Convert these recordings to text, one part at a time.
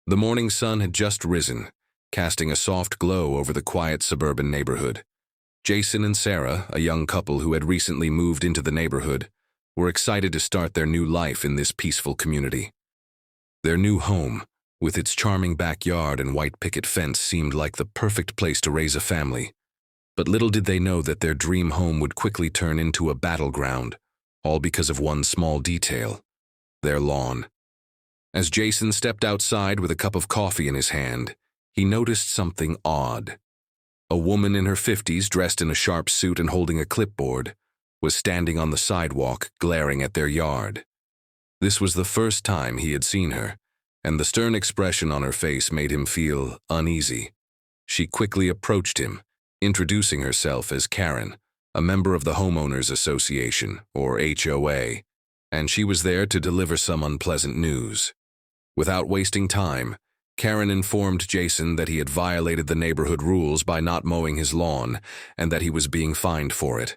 The morning sun had just risen, casting a soft glow over the quiet suburban neighborhood. Jason and Sarah, a young couple who had recently moved into the neighborhood, were excited to start their new life in this peaceful community. Their new home, with its charming backyard and white picket fence, seemed like the perfect place to raise a family. But little did they know that their dream home would quickly turn into a battleground, all because of one small detail: their lawn. As Jason stepped outside with a cup of coffee in his hand, he noticed something odd. A woman in her 50s, dressed in a sharp suit and holding a clipboard, was standing on the sidewalk, glaring at their yard. This was the first time he had seen her, and the stern expression on her face made him feel uneasy. She quickly approached him, introducing herself as Karen, a member of the Homeowners Association, or HOA, and she was there to deliver some unpleasant news. Without wasting time, Karen informed Jason that he had violated the neighborhood rules by not mowing his lawn and that he was being fined for it.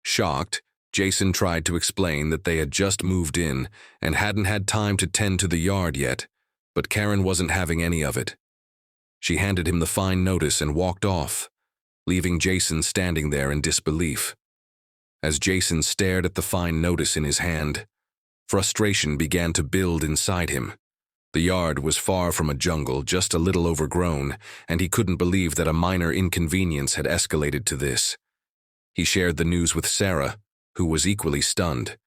Shocked, Jason tried to explain that they had just moved in and hadn't had time to tend to the yard yet, but Karen wasn't having any of it. She handed him the fine notice and walked off, leaving Jason standing there in disbelief. As Jason stared at the fine notice in his hand, frustration began to build inside him. The yard was far from a jungle, just a little overgrown, and he couldn't believe that a minor inconvenience had escalated to this. He shared the news with Sarah, who was equally stunned.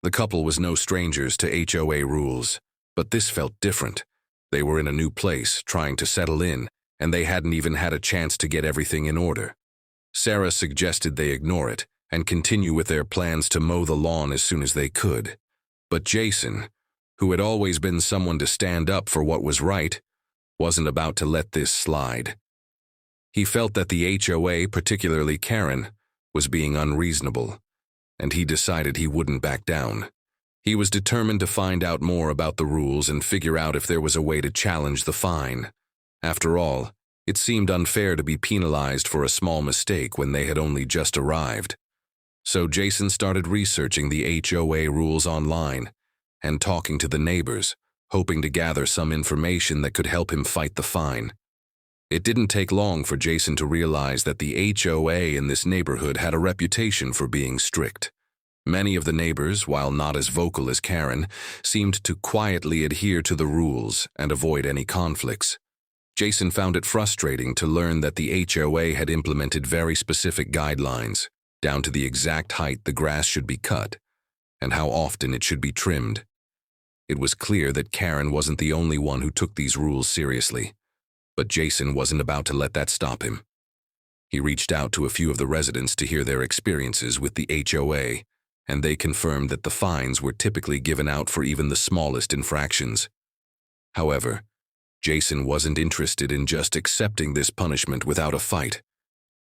The couple was no strangers to HOA rules, but this felt different. They were in a new place, trying to settle in, and they hadn't even had a chance to get everything in order. Sarah suggested they ignore it and continue with their plans to mow the lawn as soon as they could. But Jason, who had always been someone to stand up for what was right, wasn't about to let this slide. He felt that the HOA, particularly Karen, was being unreasonable, and he decided he wouldn't back down. He was determined to find out more about the rules and figure out if there was a way to challenge the fine. After all, it seemed unfair to be penalized for a small mistake when they had only just arrived. So Jason started researching the HOA rules online and talking to the neighbors, hoping to gather some information that could help him fight the fine. It didn't take long for Jason to realize that the HOA in this neighborhood had a reputation for being strict. Many of the neighbors, while not as vocal as Karen, seemed to quietly adhere to the rules and avoid any conflicts. Jason found it frustrating to learn that the HOA had implemented very specific guidelines, down to the exact height the grass should be cut and how often it should be trimmed. It was clear that Karen wasn't the only one who took these rules seriously, but Jason wasn't about to let that stop him. He reached out to a few of the residents to hear their experiences with the HOA, and they confirmed that the fines were typically given out for even the smallest infractions. However, Jason wasn't interested in just accepting this punishment without a fight.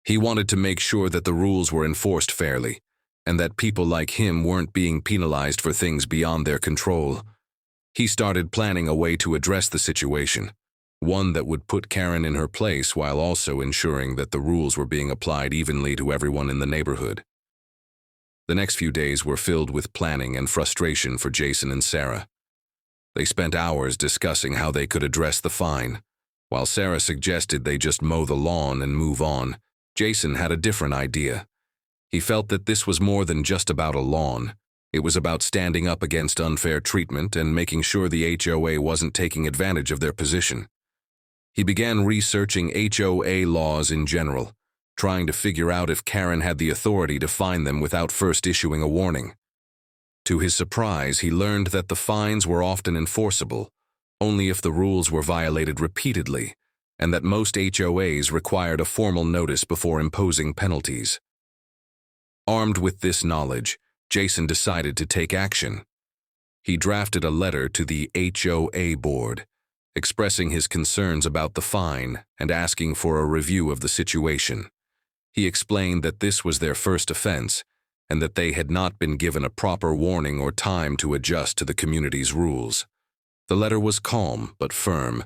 He wanted to make sure that the rules were enforced fairly, and that people like him weren't being penalized for things beyond their control. He started planning a way to address the situation, one that would put Karen in her place while also ensuring that the rules were being applied evenly to everyone in the neighborhood. The next few days were filled with planning and frustration for Jason and Sarah. They spent hours discussing how they could address the fine. While Sarah suggested they just mow the lawn and move on, Jason had a different idea. He felt that this was more than just about a lawn. It was about standing up against unfair treatment and making sure the HOA wasn't taking advantage of their position. He began researching HOA laws in general, trying to figure out if Karen had the authority to fine them without first issuing a warning. To his surprise, he learned that the fines were often enforceable, only if the rules were violated repeatedly, and that most HOAs required a formal notice before imposing penalties. Armed with this knowledge, Jason decided to take action. He drafted a letter to the HOA board, expressing his concerns about the fine and asking for a review of the situation. He explained that this was their first offense and that they had not been given a proper warning or time to adjust to the community's rules. The letter was calm but firm,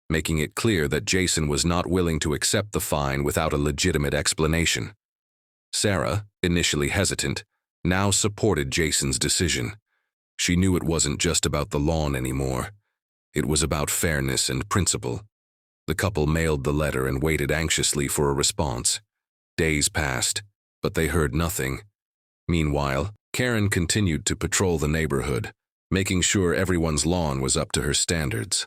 making it clear that Jason was not willing to accept the fine without a legitimate explanation. Sarah, initially hesitant, now supported Jason's decision. She knew it wasn't just about the lawn anymore. It was about fairness and principle. The couple mailed the letter and waited anxiously for a response. Days passed, but they heard nothing. Meanwhile, Karen continued to patrol the neighborhood, making sure everyone's lawn was up to her standards.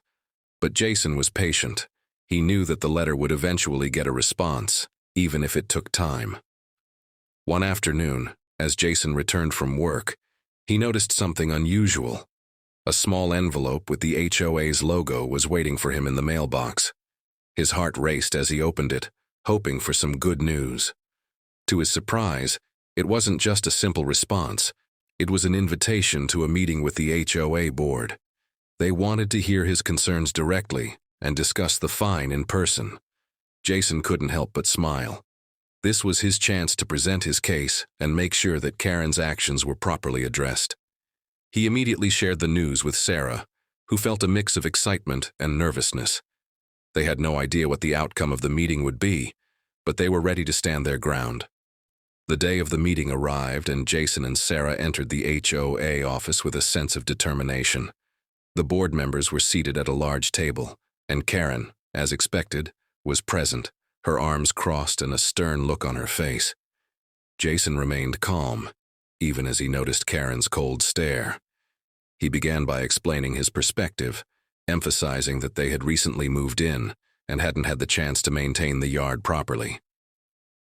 But Jason was patient. He knew that the letter would eventually get a response, even if it took time. One afternoon, as Jason returned from work, he noticed something unusual. A small envelope with the HOA's logo was waiting for him in the mailbox. His heart raced as he opened it, hoping for some good news. To his surprise, it wasn't just a simple response. It was an invitation to a meeting with the HOA board. They wanted to hear his concerns directly and discuss the fine in person. Jason couldn't help but smile. This was his chance to present his case and make sure that Karen's actions were properly addressed. He immediately shared the news with Sarah, who felt a mix of excitement and nervousness. They had no idea what the outcome of the meeting would be, but they were ready to stand their ground. The day of the meeting arrived, and Jason and Sarah entered the HOA office with a sense of determination. The board members were seated at a large table, and Karen, as expected, was present, her arms crossed and a stern look on her face. Jason remained calm, even as he noticed Karen's cold stare. He began by explaining his perspective, emphasizing that they had recently moved in and hadn't had the chance to maintain the yard properly.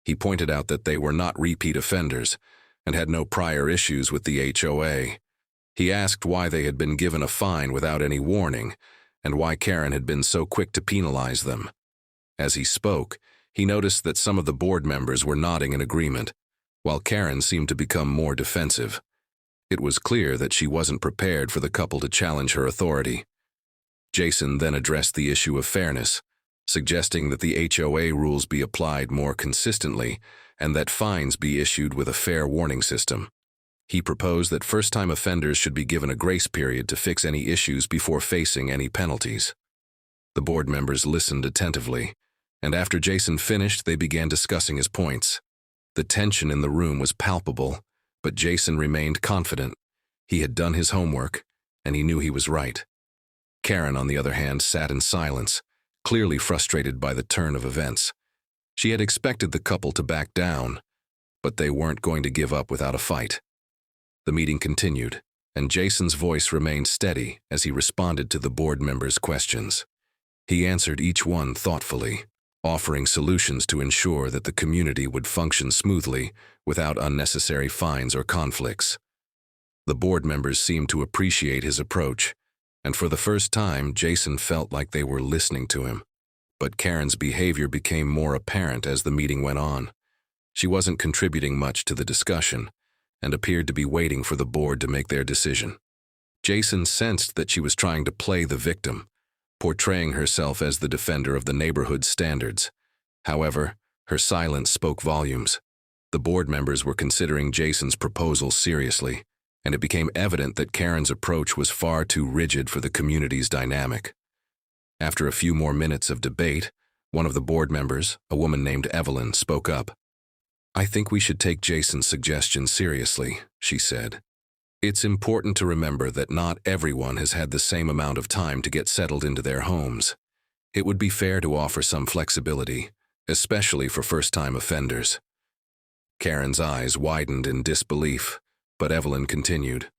He pointed out that they were not repeat offenders and had no prior issues with the HOA. He asked why they had been given a fine without any warning and why Karen had been so quick to penalize them. As he spoke, he noticed that some of the board members were nodding in agreement, while Karen seemed to become more defensive. It was clear that she wasn't prepared for the couple to challenge her authority. Jason then addressed the issue of fairness, suggesting that the HOA rules be applied more consistently and that fines be issued with a fair warning system. He proposed that first-time offenders should be given a grace period to fix any issues before facing any penalties. The board members listened attentively, and after Jason finished, they began discussing his points. The tension in the room was palpable, but Jason remained confident. He had done his homework, and he knew he was right. Karen, on the other hand, sat in silence, clearly frustrated by the turn of events. She had expected the couple to back down, but they weren't going to give up without a fight. The meeting continued, and Jason's voice remained steady as he responded to the board members' questions. He answered each one thoughtfully, offering solutions to ensure that the community would function smoothly without unnecessary fines or conflicts. The board members seemed to appreciate his approach, and for the first time, Jason felt like they were listening to him. But Karen's behavior became more apparent as the meeting went on. She wasn't contributing much to the discussion and appeared to be waiting for the board to make their decision. Jason sensed that she was trying to play the victim, portraying herself as the defender of the neighborhood's standards. However, her silence spoke volumes. The board members were considering Jason's proposal seriously, and it became evident that Karen's approach was far too rigid for the community's dynamic. After a few more minutes of debate, one of the board members, a woman named Evelyn, spoke up. "I think we should take Jason's suggestion seriously," she said. "It's important to remember that not everyone has had the same amount of time to get settled into their homes. It would be fair to offer some flexibility, especially for first-time offenders." Karen's eyes widened in disbelief, but Evelyn continued.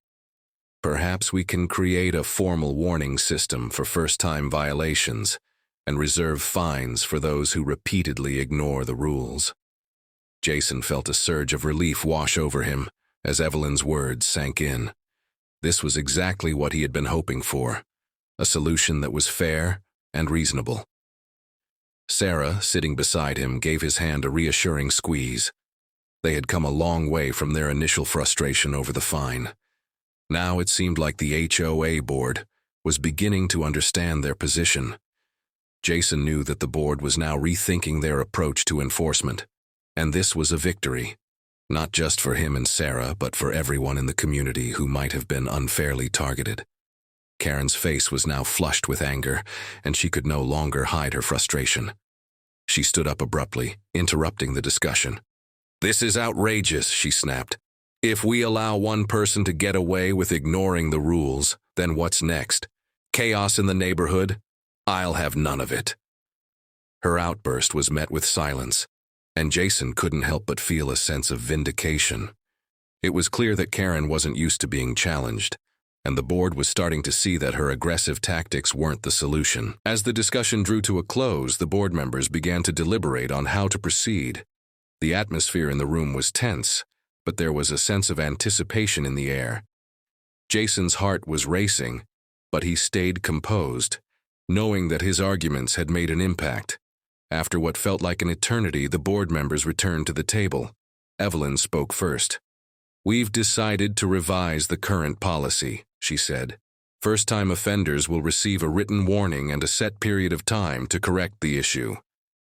"Perhaps we can create a formal warning system for first-time violations and reserve fines for those who repeatedly ignore the rules." Jason felt a surge of relief wash over him as Evelyn's words sank in. This was exactly what he had been hoping for, a solution that was fair and reasonable. Sarah, sitting beside him, gave his hand a reassuring squeeze. They had come a long way from their initial frustration over the fine. Now it seemed like the HOA board was beginning to understand their position. Jason knew that the board was now rethinking their approach to enforcement, and this was a victory, not just for him and Sarah, but for everyone in the community who might have been unfairly targeted. Karen's face was now flushed with anger, and she could no longer hide her frustration. She stood up abruptly, interrupting the discussion. "This is outrageous," she snapped. "If we allow one person to get away with ignoring the rules, then what's next? chaos in the neighborhood. I'll have none of it." Her outburst was met with silence, and Jason couldn't help but feel a sense of vindication. It was clear that Karen wasn't used to being challenged, and the board was starting to see that her aggressive tactics weren't the solution. As the discussion drew to a close, the board members began to deliberate on how to proceed. The atmosphere in the room was tense, but there was a sense of anticipation in the air. Jason's heart was racing, but he stayed composed, knowing that his arguments had made an impact. After what felt like an eternity, the board members returned to the table. Evelyn spoke first. "We've decided to revise the current policy," she said. "First-time offenders will receive a written warning and a set period of time to correct the issue.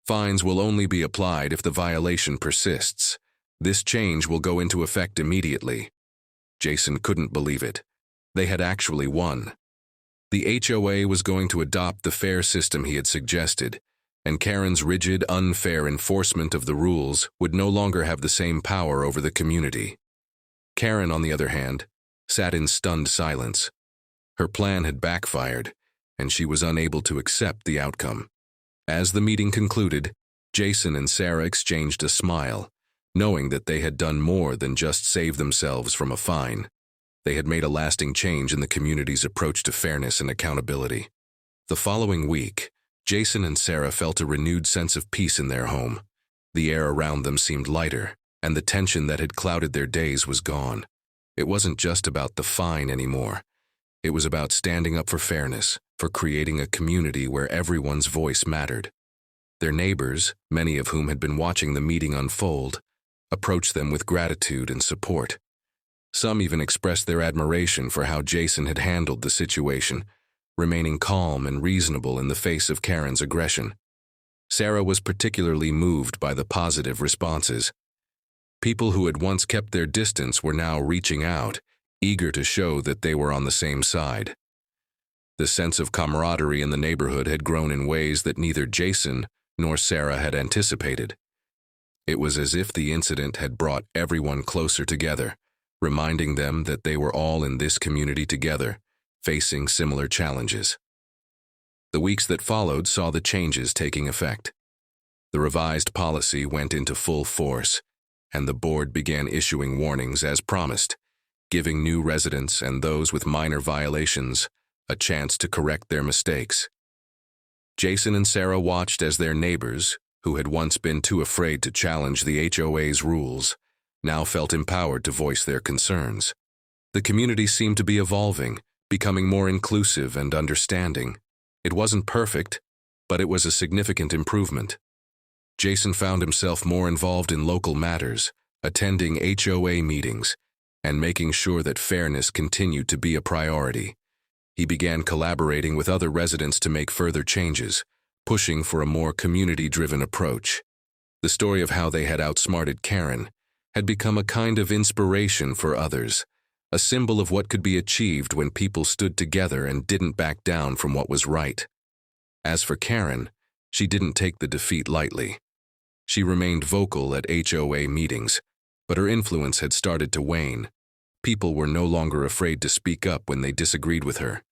Fines will only be applied if the violation persists. This change will go into effect immediately." Jason couldn't believe it. They had actually won. The HOA was going to adopt the fair system he had suggested, and Karen's rigid, unfair enforcement of the rules would no longer have the same power over the community. Karen, on the other hand, sat in stunned silence. Her plan had backfired, and she was unable to accept the outcome. As the meeting concluded, Jason and Sarah exchanged a smile, knowing that they had done more than just save themselves from a fine. They had made a lasting change in the community's approach to fairness and accountability. The following week, Jason and Sarah felt a renewed sense of peace in their home. The air around them seemed lighter, and the tension that had clouded their days was gone. It wasn't just about the fine anymore. It was about standing up for fairness, for creating a community where everyone's voice mattered. Their neighbors, many of whom had been watching the meeting unfold, approached them with gratitude and support. Some even expressed their admiration for how Jason had handled the situation, remaining calm and reasonable in the face of Karen's aggression. Sarah was particularly moved by the positive responses. People who had once kept their distance were now reaching out, eager to show that they were on the same side. The sense of camaraderie in the neighborhood had grown in ways that neither Jason nor Sarah had anticipated. It was as if the incident had brought everyone closer together, reminding them that they were all in this community together, facing similar challenges. The weeks that followed saw the changes taking effect. The revised policy went into full force, and the board began issuing warnings as promised, giving new residents and those with minor violations a chance to correct their mistakes. Jason and Sarah watched as their neighbors, who had once been too afraid to challenge the HOA's rules, now felt empowered to voice their concerns. The community seemed to be evolving, becoming more inclusive and understanding. It wasn't perfect, but it was a significant improvement. Jason found himself more involved in local matters, attending HOA meetings, and making sure that fairness continued to be a priority. He began collaborating with other residents to make further changes, pushing for a more community-driven approach. The story of how they had outsmarted Karen had become a kind of inspiration for others, a symbol of what could be achieved when people stood together and didn't back down from what was right. As for Karen, she didn't take the defeat lightly. She remained vocal at HOA meetings, but her influence had started to wane. People were no longer afraid to speak up when they disagreed with her.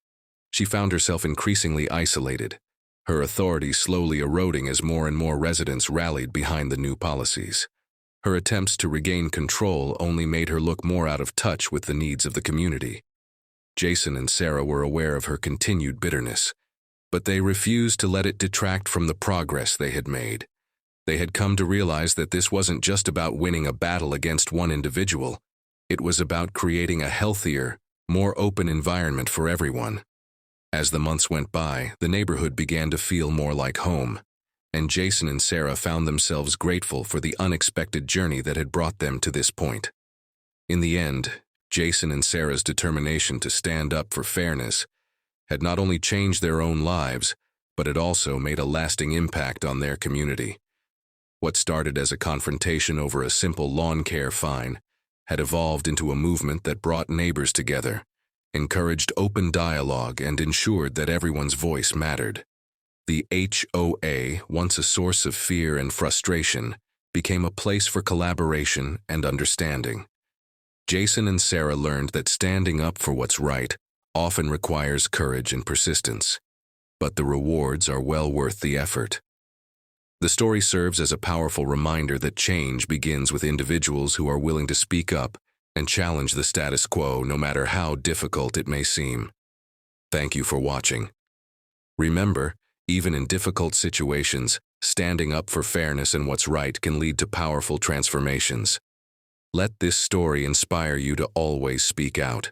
She found herself increasingly isolated, her authority slowly eroding as more and more residents rallied behind the new policies. Her attempts to regain control only made her look more out of touch with the needs of the community. Jason and Sarah were aware of her continued bitterness, but they refused to let it detract from the progress they had made. They had come to realize that this wasn't just about winning a battle against one individual. It was about creating a healthier, more open environment for everyone. As the months went by, the neighborhood began to feel more like home, and Jason and Sarah found themselves grateful for the unexpected journey that had brought them to this point. In the end, Jason and Sarah's determination to stand up for fairness had not only changed their own lives, but it also made a lasting impact on their community. What started as a confrontation over a simple lawn care fine had evolved into a movement that brought neighbors together, encouraged open dialogue, and ensured that everyone's voice mattered. The HOA, once a source of fear and frustration, became a place for collaboration and understanding. Jason and Sarah learned that standing up for what's right often requires courage and persistence, but the rewards are well worth the effort. The story serves as a powerful reminder that change begins with individuals who are willing to speak up and challenge the status quo, no matter how difficult it may seem. Thank you for watching. Remember, even in difficult situations, standing up for fairness and what's right can lead to powerful transformations. Let this story inspire you to always speak out.